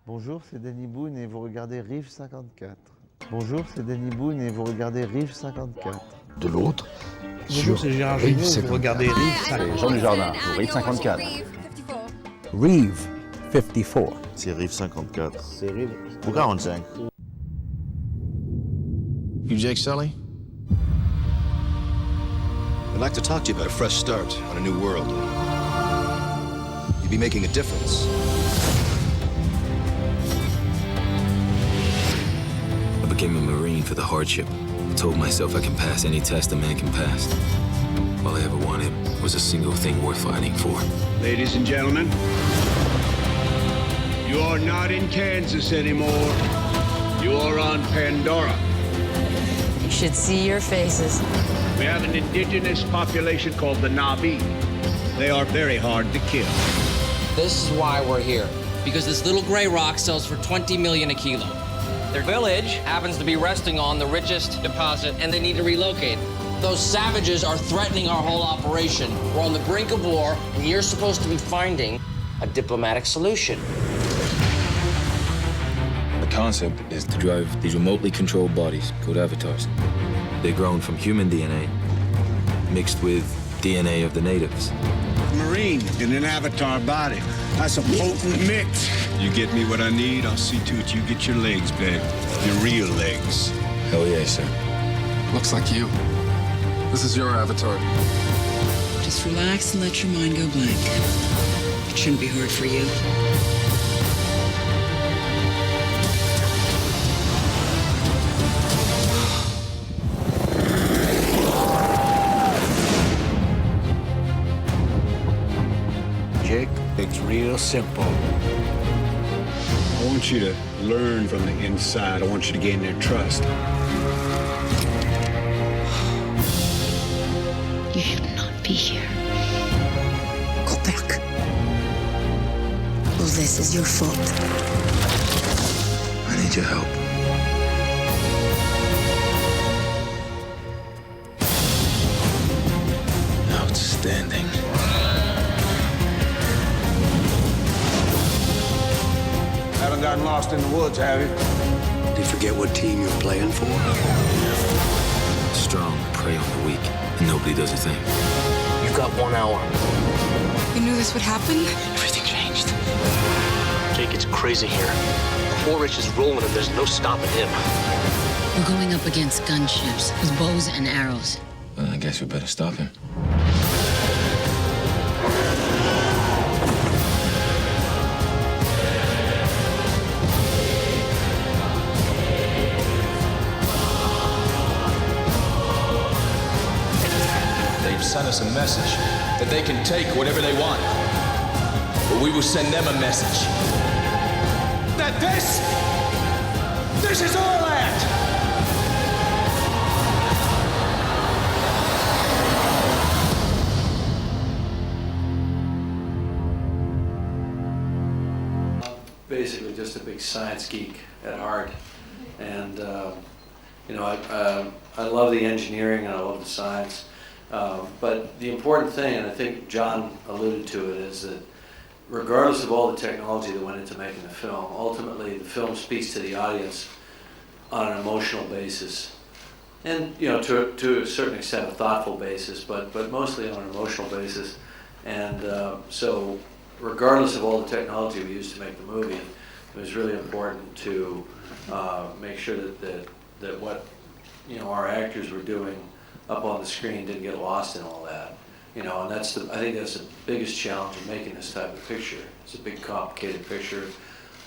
Bonjour, c'est Danny Boone et vous regardez Rive 54. Bonjour, c'est Danny Boone et vous regardez Rive 54. De l'autre, Bonjour, c'est Gérard Rive Jugnot, vous regardez Rive 54. Jean Dujardin pour Rive 54. Rive 54. C'est Rive 54. C'est Rive. Ou 45. You Jake Sully? I'd like to talk to you about a fresh start on a new world. You'd be making a difference. I became a Marine for the hardship. I told myself I can pass any test a man can pass. All I ever wanted was a single thing worth fighting for. Ladies and gentlemen, you are not in Kansas anymore. You are on Pandora. You should see your faces. We have an indigenous population called the Na'vi. They are very hard to kill. This is why we're here. Because this little gray rock sells for 20 million a kilo. Their village happens to be resting on the richest deposit, and they need to relocate. Those savages are threatening our whole operation. We're on the brink of war, and you're supposed to be finding a diplomatic solution. The concept is to drive these remotely controlled bodies called avatars. They're grown from human DNA mixed with DNA of the natives. Marine in an avatar body. That's a potent mix. You get me what I need, I'll see to it you get your legs back. Your real legs. Hell yeah, sir. Looks like you. This is your avatar. Just relax and let your mind go blank. It shouldn't be hard for you. Jake, it's real simple. I want you to learn from the inside. I want you to gain their trust. You should not be here. Go back. All this is your fault. I need your help. Outstanding. Haven't gotten lost in the woods, have you? Did you forget what team you're playing for? Strong prey on the weak, and nobody does a thing. You've got 1 hour. You knew this would happen? Everything changed. Jake, it's crazy here. Horich is rolling and there's no stopping him. We're going up against gunships with bows and arrows. Well, I guess we better stop him. They've sent us a message that they can take whatever they want. But we will send them a message that this is our land. Basically just a big science geek at heart. And, I love the engineering and I love the science. But the important thing, and I think John alluded to it, is that regardless of all the technology that went into making the film, ultimately the film speaks to the audience on an emotional basis. And, to a certain extent, a thoughtful basis, but mostly on an emotional basis. And so regardless of all the technology we used to make the movie, it was really important to make sure that what our actors were doing up on the screen didn't get lost in all that. And I think that's the biggest challenge in making this type of picture. It's a big, complicated picture,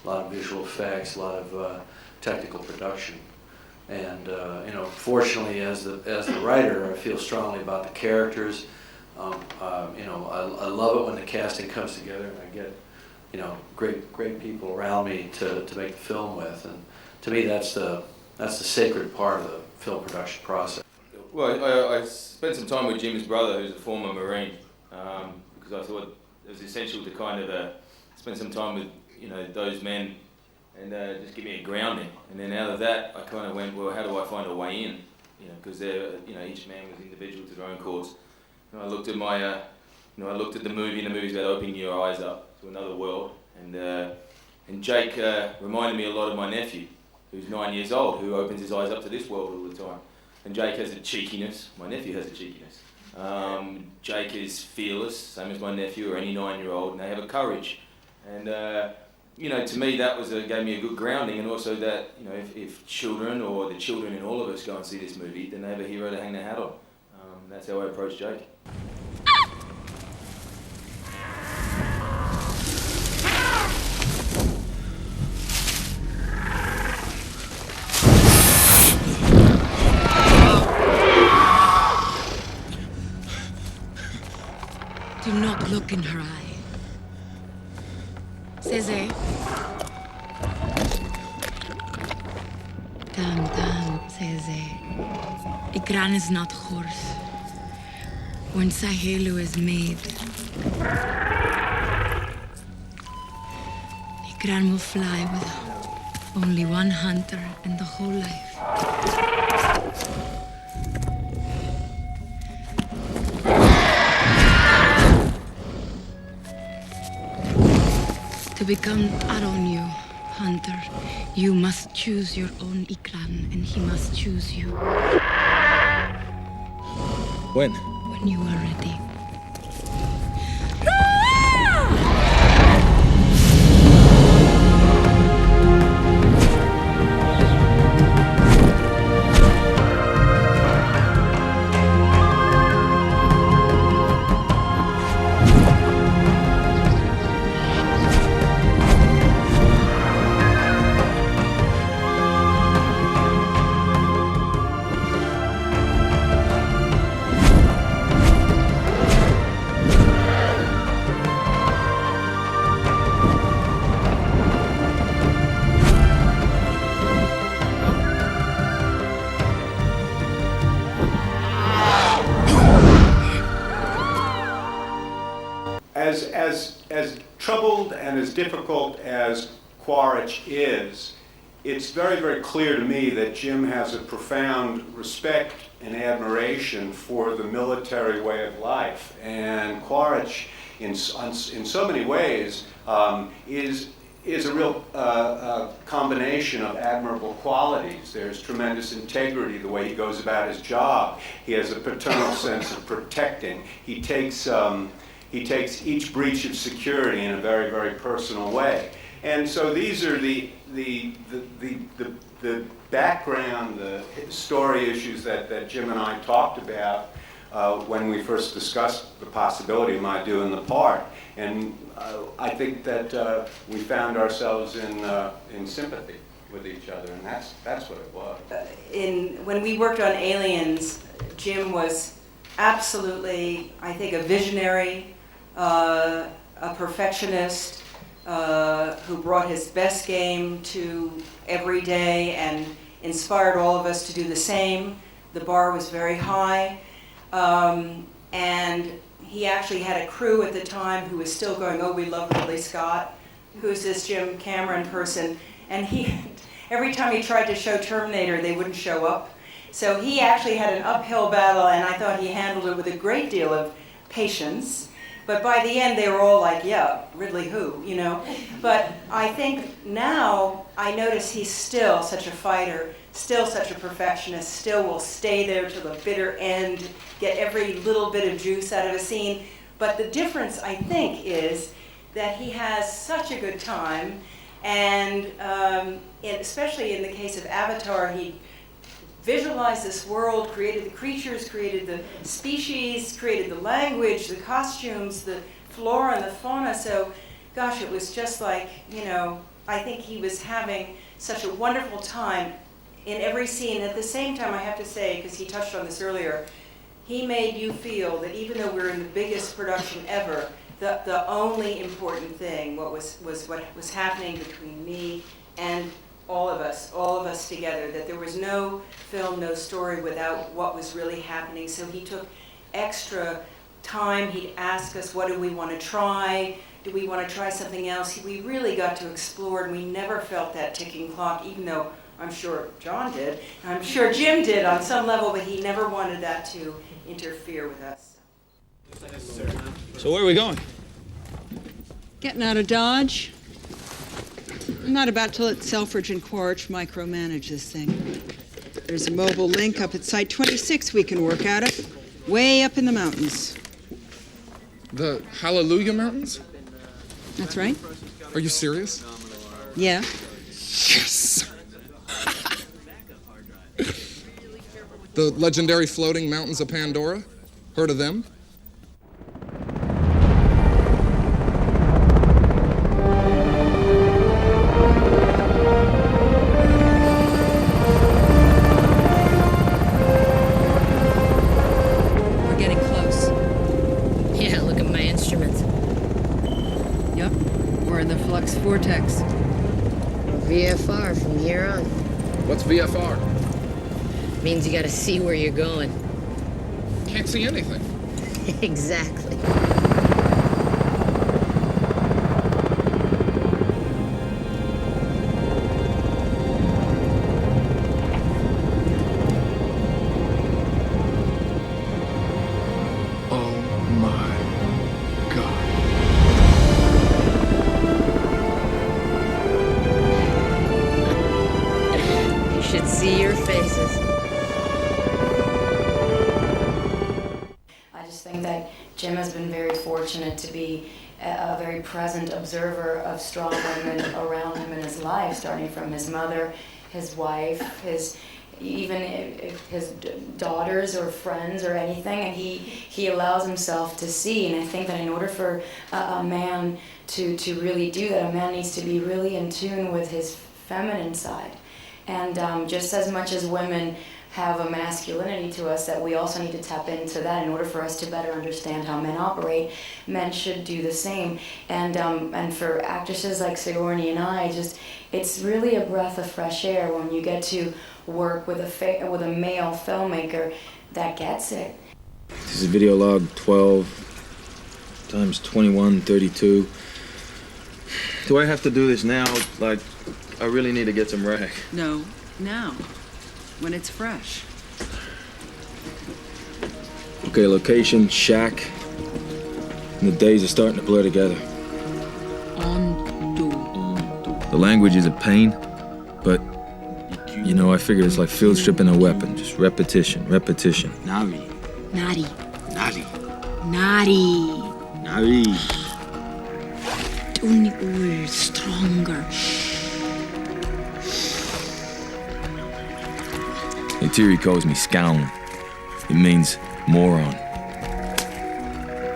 a lot of visual effects, a lot of technical production. And fortunately, as the writer, I feel strongly about the characters. I love it when the casting comes together and I get, great people around me to make the film with. And to me, that's the sacred part of the film production process. Well, I spent some time with Jim's brother, who's a former Marine, because I thought it was essential to kind of spend some time with those men and just give me a grounding. And then out of that, I kind of went, well, how do I find a way in? Because each man was individual to their own cause. And I looked at I looked at the movie, and the movie's about opening your eyes up to another world, and And Jake reminded me a lot of my nephew, who's 9 years old, who opens his eyes up to this world all the time. And Jake has a cheekiness. My nephew has a cheekiness. Jake is fearless, same as my nephew or any 9-year-old, and they have a courage. And you know, to me, that gave me a good grounding, and also that, you know, if children or the children in all of us go and see this movie, then they have a hero to hang their hat on. That's how I approach Jake. Do not look in her eye. Sortait. Damn, sortait. Ikran is not horse. When Sahelu is made, Ikran will fly with only one hunter in the whole life. To become Aronyu, hunter, you must choose your own Ikran, and he must choose you. When? When you are ready. As troubled and as difficult as Quaritch is, it's very, very clear to me that Jim has a profound respect and admiration for the military way of life. And Quaritch, in so many ways, is a real combination of admirable qualities. There's tremendous integrity, the way he goes about his job. He has a paternal sense of protecting. He takes each breach of security in a very, very personal way. And so these are the background, the story issues that Jim and I talked about when we first discussed the possibility of my doing the part. And I think that we found ourselves in sympathy with each other, and that's what it was. When we worked on Aliens, Jim was absolutely, I think, a visionary, a perfectionist, who brought his best game to every day and inspired all of us to do the same. The bar was very high, and he actually had a crew at the time who was still going, oh, we love Ridley Scott, who's this Jim Cameron person, and every time he tried to show Terminator, they wouldn't show up. So he actually had an uphill battle, and I thought he handled it with a great deal of patience. But by the end, they were all like, yeah, Ridley who, you know? But I think now I notice he's still such a fighter, still such a perfectionist, still will stay there to the bitter end, get every little bit of juice out of a scene. But the difference, I think, is that he has such a good time, and especially in the case of Avatar, he visualized this world, created the creatures, created the species, created the language, the costumes, the flora and the fauna. So, gosh, it was just like, you know, I think he was having such a wonderful time in every scene. At the same time, I have to say, because he touched on this earlier, he made you feel that even though we're in the biggest production ever, the only important thing was what was happening between me and all of us together, that there was no film, no story without what was really happening. So he took extra time. He'd ask us, what do we want to try? Do we want to try something else? We really got to explore, and we never felt that ticking clock, even though I'm sure John did, and I'm sure Jim did on some level, but he never wanted that to interfere with us. So where are we going? Getting out of Dodge. I'm not about to let Selfridge and Quaritch micromanage this thing. There's a mobile link up at Site 26 we can work out of, way up in the mountains. The Hallelujah Mountains? That's right. Are you serious? Yeah. Yes! The legendary floating mountains of Pandora? Heard of them? We're getting close. Yeah, look at my instruments. Yep, we're in the flux vortex. VFR from here on. What's VFR? Means you gotta see where you're going. Can't see anything. Exactly. Oh my God. You should see your faces. I just think that Jim has been very fortunate to be a very present observer of strong women around him in his life, starting from his mother, his wife, even his daughters or friends or anything, and he allows himself to see. And I think that in order for a man to really do that, a man needs to be really in tune with his feminine side. And just as much as women have a masculinity to us, that we also need to tap into that in order for us to better understand how men operate. Men should do the same. And for actresses like Sigourney and I, it's really a breath of fresh air when you get to work with a male filmmaker that gets it. This is video log 12 times 21:32. Do I have to do this now? Like, I really need to get some rag. No, now, when it's fresh. Okay, location, shack. And the days are starting to blur together. The language is a pain, but, you know, I figure it's like field stripping a weapon. Just repetition, repetition. Naughty. Nari. Only oil stronger. Neytiri calls me scoundrel. It means moron.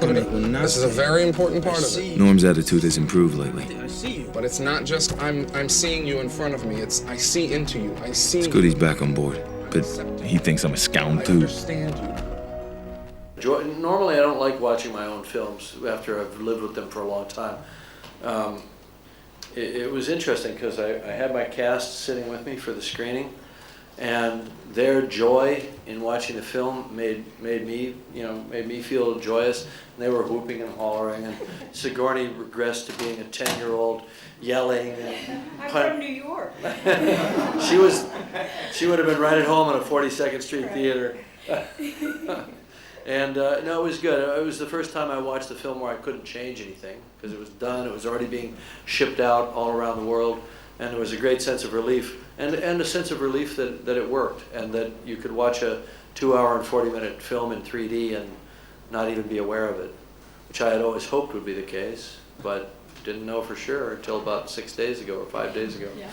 This is a very important part of it. Norm's attitude has improved lately. But it's not just I'm seeing you in front of me. It's I see into you. I see. It's good he's back on board, but he thinks I'm a scoundrel too. Understand you. Normally, I don't like watching my own films after I've lived with them for a long time. It was interesting because I had my cast sitting with me for the screening, and their joy in watching the film made me feel joyous. And they were whooping and hollering, and Sigourney regressed to being a 10-year-old yelling. And I'm from New York. she would have been right at home in a 42nd Street theater. And no, it was good. It was the first time I watched the film where I couldn't change anything because it was done. It was already being shipped out all around the world, and there was a great sense of relief and a sense of relief that it worked and that you could watch a 2-hour and 40-minute film in 3D and not even be aware of it, which I had always hoped would be the case, but didn't know for sure until about 6 days ago or 5 days ago. Yeah.